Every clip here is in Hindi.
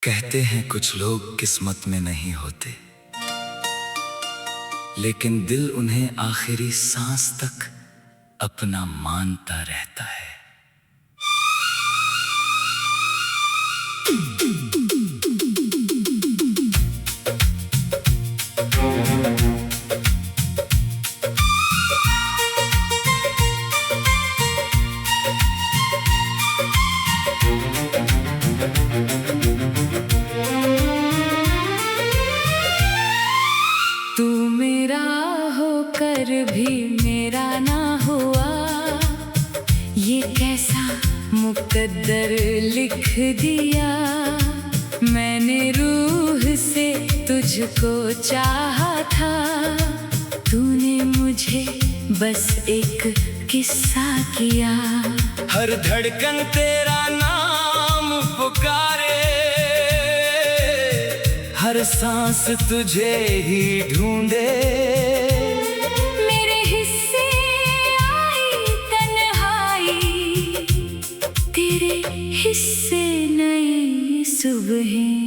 कहते हैं कुछ लोग किस्मत में नहीं होते, लेकिन दिल उन्हें आखिरी सांस तक अपना मानता रहता है। तू मेरा होकर भी मेरा ना हुआ, ये कैसा मुकद्दर लिख दिया। मैंने रूह से तुझको चाहा था, तूने मुझे बस एक किस्सा किया। हर धड़कन तेरा नाम पुकारे, हर सांस तुझे ही ढूंढे। मेरे हिस्से आई तन्हाई, तेरे हिस्से नई सुबहें।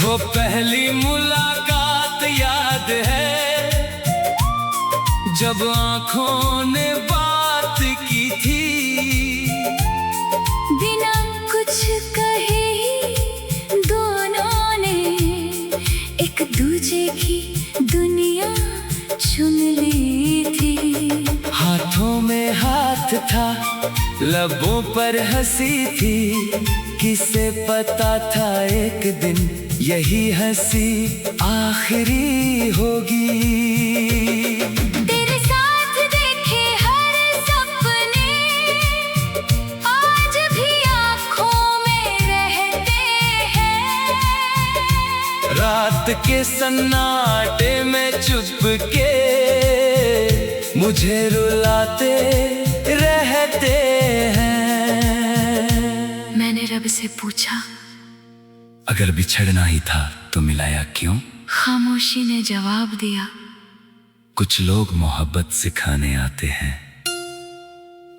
वो पहली मुलाकात याद है, जब आंखों ने बात की थी। बिना कुछ कहे ही दोनों ने एक दूजे की दुनिया चुन ली थी। हाथों में हाथ था, लबों पर हंसी थी, किसे पता था एक दिन यही हंसी आखिरी होगी। तेरे साथ देखे हर सपने आज भी आँखों में रहते हैं। रात के सन्नाटे में चुपके मुझे रुलाते रहते हैं। मैंने रब से पूछा, अगर बिछड़ना ही था तो मिलाया क्यों? खामोशी ने जवाब दिया, कुछ लोग मोहब्बत सिखाने आते हैं,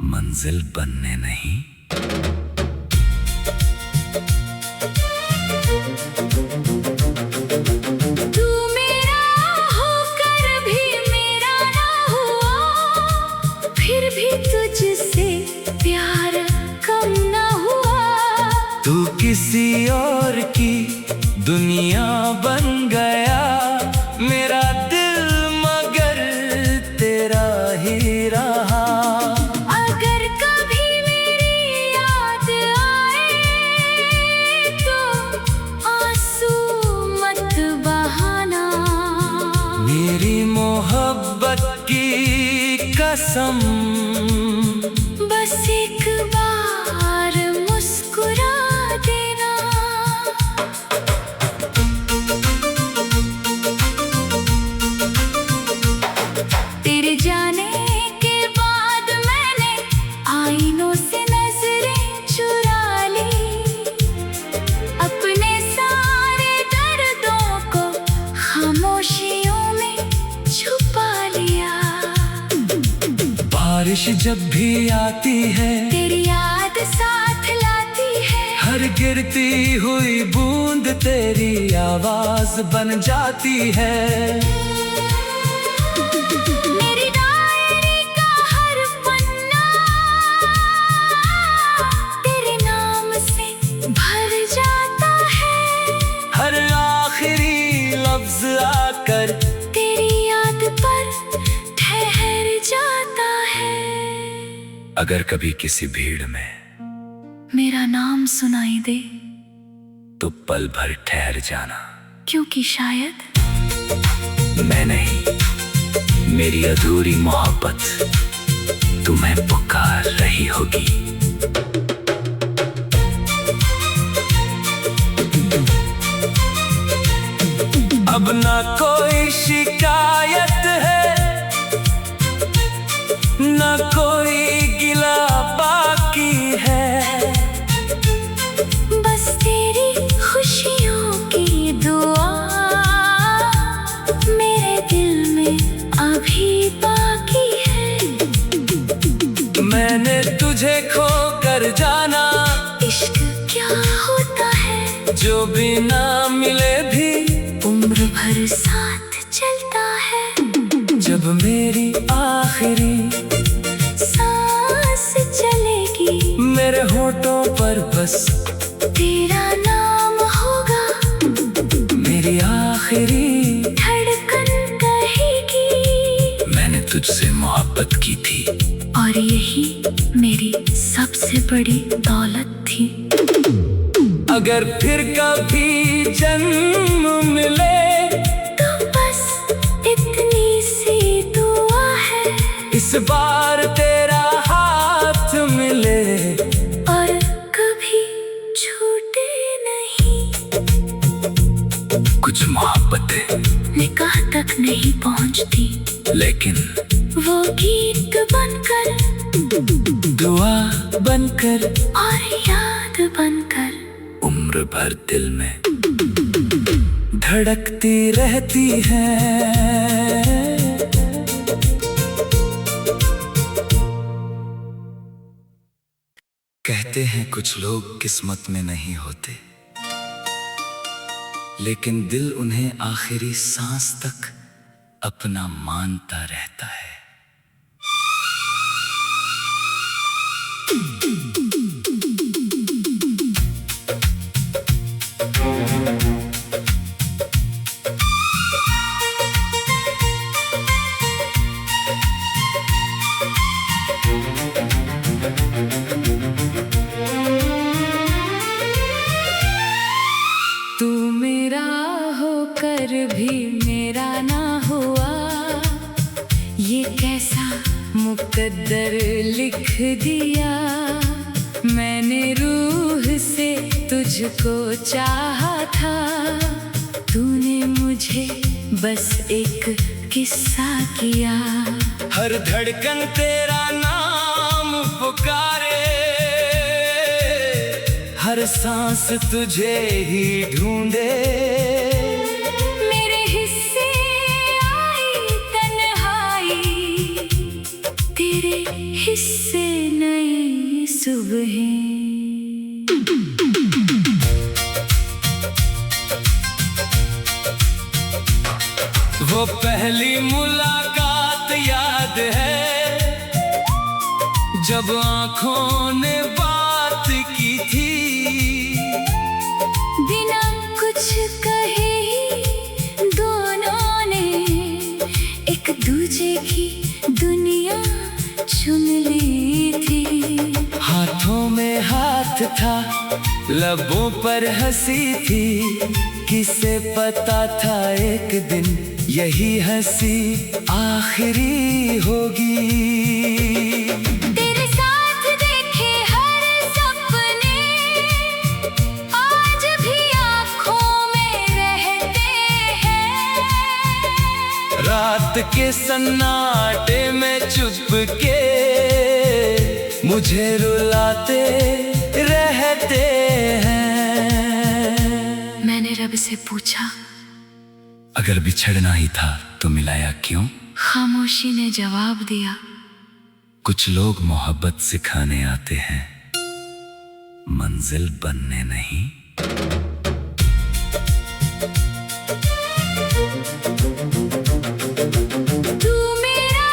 मंजिल बनने नहीं। तू मेरा होकर भी मेरा ना हुआ, फिर भी तुझसे प्यार कम ना हुआ। तू किसी और की दुनिया बन गया, मेरा दिल मगर तेरा ही रहा। अगर कभी मेरी याद आए तो आंसू मत बहाना। मेरी मोहब्बत की कसम, बस एक बार मुस्कुरा देना। तेरे जाने के बाद मैंने आईनों से नजरें चुरा ली, अपने सारे दर्दों को खामोशियों में छुपा लिया। बारिश जब भी आती है, तेरी याद साथ लाती है। हर गिरती हुई बूंद तेरी आवाज बन जाती है। मेरी डायरी का हर पन्ना तेरे नाम से भर जाता है। हर आखिरी लफ्ज आकर तेरी याद पर ठहर जाता है। अगर कभी किसी भीड़ में मेरा नाम सुनाई दे तो पल भर ठहर जाना, क्योंकि शायद मैं नहीं, मेरी अधूरी मोहब्बत तुम्हें पुकार रही होगी। अब ना कोई शिकायत है, ना कोई गिला बाकी है। बस तेरी खुशियों की दुआ मेरे दिल में अभी बाकी है। मैंने तुझे खो कर जाना, इश्क क्या होता है जो बिना मिले भी उम्र भर साथ चलता है। जब मेरी आखिरी सांस चलेगी मेरे होठों पर बस तेरा नाम होगा, मेरी आखिरी धड़कन कहेगी मैंने तुझसे मोहब्बत की थी। और यही मेरी सबसे बड़ी दौलत थी। अगर फिर कभी जन्म मिले तो बस इतनी सी दुआ है, इस बार तेरा हाथ मिले और कभी छूटे नहीं। कुछ मोहब्बतें निकाह तक नहीं पहुंचती, लेकिन वो गीत बनकर, दुआ बनकर, और याद बनकर उम्र भर दिल में धड़कती रहती है। कहते हैं कुछ लोग किस्मत में नहीं होते, लेकिन दिल उन्हें आखिरी सांस तक अपना मानता रहता है। तू मेरा होकर भी मेरा ना हुआ, ये कैसा मुकद्दर लिख दिया। मैंने रूह से तुझको चाहा था, तूने मुझे बस एक किस्सा किया। हर धड़कन तेरा नाम पुकारे, हर सांस तुझे ही ढूंढे। मेरे हिस्से आई तन्हाई, तेरे हिस्से नई सुबहें। वो पहली मुलाकात याद है, जब आंखों ने बात की थी। बिना कुछ कहे ही दोनों ने एक दूजे की दुनिया चुन ली थी। हाथों में हाथ था, लबों पर हंसी थी, किसे पता था एक दिन यही हंसी आखिरी होगी। तेरे साथ देखे हर सपने आज भी आँखों में रहते हैं। रात के सन्नाटे में चुपके मुझे रुलाते रहते हैं। मैंने रब से पूछा, अगर बिछड़ना ही था तो मिलाया क्यों? खामोशी ने जवाब दिया, कुछ लोग मोहब्बत सिखाने आते हैं, मंजिल बनने नहीं। तू मेरा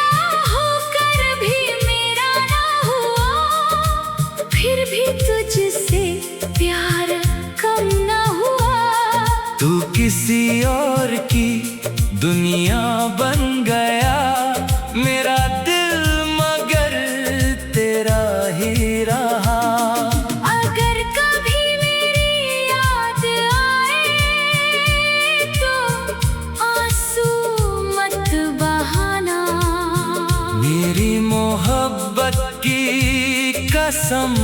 होकर भी मेरा ना हुआ, फिर भी तुझसे प्यार कम ना हुआ। तू किसी और की दुनिया बन गया, मेरा दिल मगर तेरा ही रहा। अगर कभी मेरी याद आए तो आंसू मत बहाना। मेरी मोहब्बत की कसम,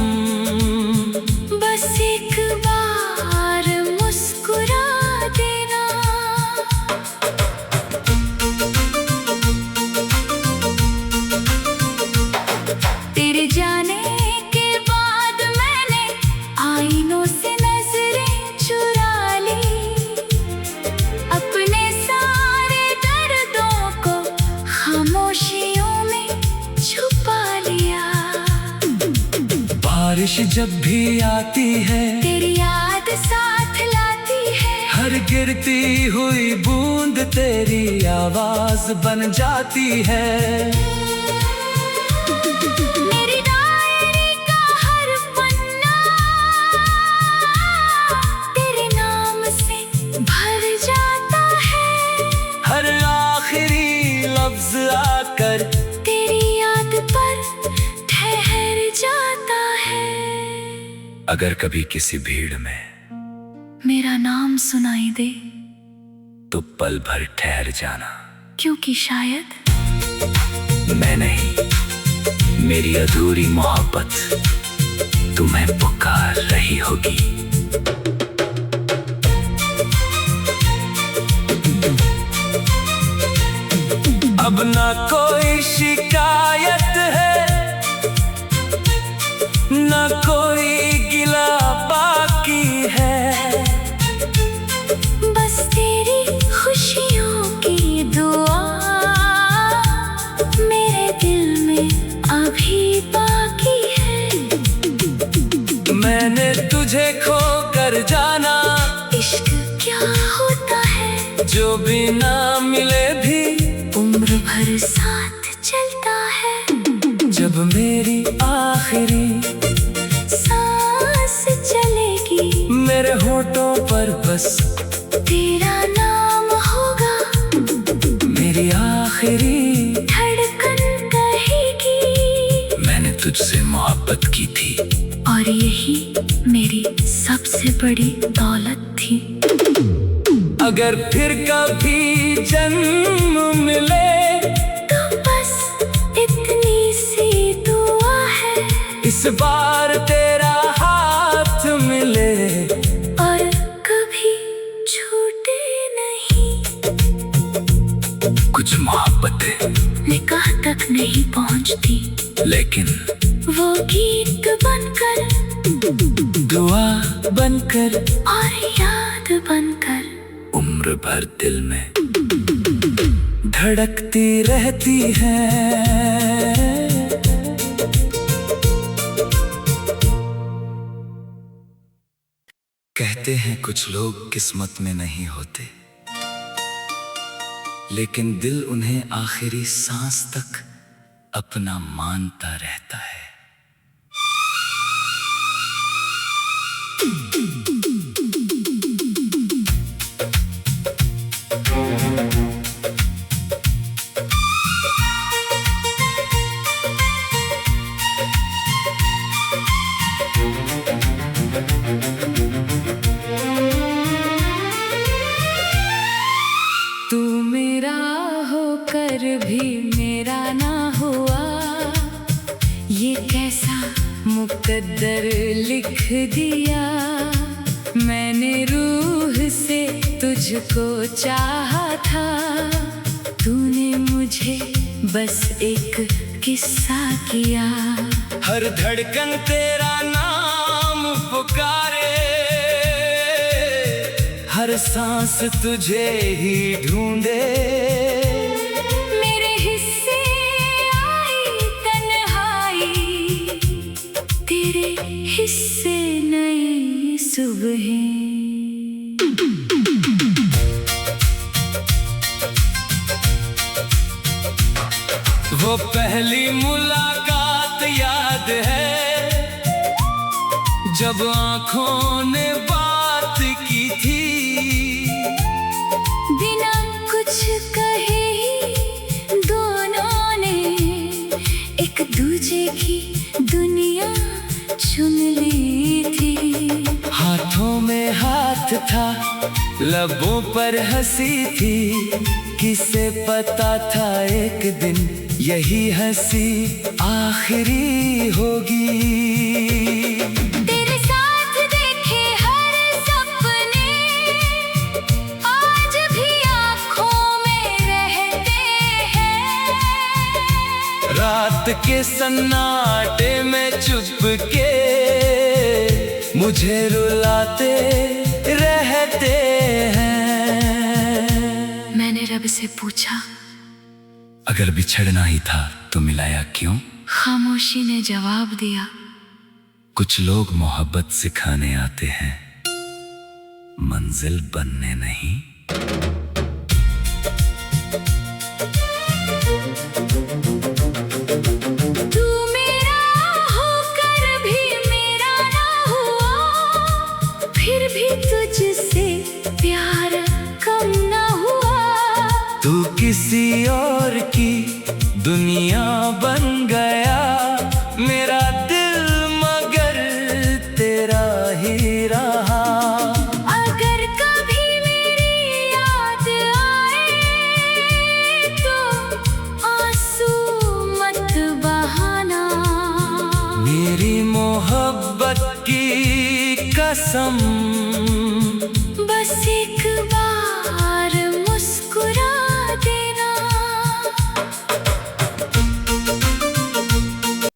बस एक बार मुस्कुरा देना। तेरे जाने के बाद मैंने आईनों से नजरें चुरा ली, अपने सारे दर्दों को खामोशियों में छुपा लिया। बारिश जब भी आती है तेरी याद साथ लाती है। हर गिरती हुई बूंद तेरी आवाज बन जाती है। मेरी डायरी का हर पन्ना तेरे नाम से भर जाता है। हर आखिरी लफ्ज आकर तेरी याद पर ठहर जाता है। अगर कभी किसी भीड़ में मेरा नाम सुनाई दे तो पल भर ठहर जाना, क्योंकि शायद मैं नहीं, मेरी अधूरी मोहब्बत तुम्हें पुकार रही होगी। अब ना कोई शिकायत है, ना कोई गिला बाकी है। बस तेरी खुशियों की दुआ मेरे दिल में अभी बाकी है। मैंने तुझे खो कर जाना, इश्क क्या होता है जो बिना मिले भी उम्र भर साथ चलता है। जब मेरी आखिरी सांस चलेगी मेरे होठों पर बस तेरा नाम होगा। मेरी आखिरी धड़कन कहेगी मैंने तुझसे मोहब्बत की थी, और यही मेरी सबसे बड़ी दौलत थी। अगर फिर कभी जन्म मिले तो बस इतनी सी दुआ है, इस बार तेरा हाथ मिले और कभी छूटे नहीं। कुछ मोहब्बतें निकाह तक नहीं पहुंचती, लेकिन वो गीत बनकर, दुआ बनकर, और याद बनकर उम्र भर दिल में धड़कती रहती है। कहते हैं कुछ लोग किस्मत में नहीं होते, लेकिन दिल उन्हें आखिरी सांस तक अपना मानता रहता है। तू मेरा होकर भी मेरा ना हुआ, ये कैसा मुकद्दर लिख दिया। मैंने रूह से तुझको चाहा था, तूने मुझे बस एक किस्सा किया। हर धड़कन तेरा नाम पुकारे, हर सांस तुझे ही ढूंढे। मेरे हिस्से आई तन्हाई, तेरे हिस्से नई सुबहें। वो पहली मुलाकात याद है, जब आंखों ने बात की थी। बिना कुछ कहे ही दोनों ने एक दूजे की दुनिया चुन ली थी। हाथों में हाथ था, लबों पर हंसी थी, किसे पता था एक दिन यही हंसी आखिरी होगी। तेरे साथ देखे हर सपने आज भी आँखों में रहते हैं। रात के सन्नाटे में चुपके मुझे रुलाते रहते हैं। मैंने रब से पूछा, अगर बिछड़ना ही था तो मिलाया क्यों? खामोशी ने जवाब दिया, कुछ लोग मोहब्बत सिखाने आते हैं, मंजिल बनने नहीं। तू मेरा होकर भी मेरा ना हुआ, फिर भी तुझसे प्यार कम ना हुआ। तू किसी और की दुनिया बन गया, मेरा दिल मगर तेरा ही रहा। अगर कभी मेरी याद आए तो आंसू मत बहाना। मेरी मोहब्बत की कसम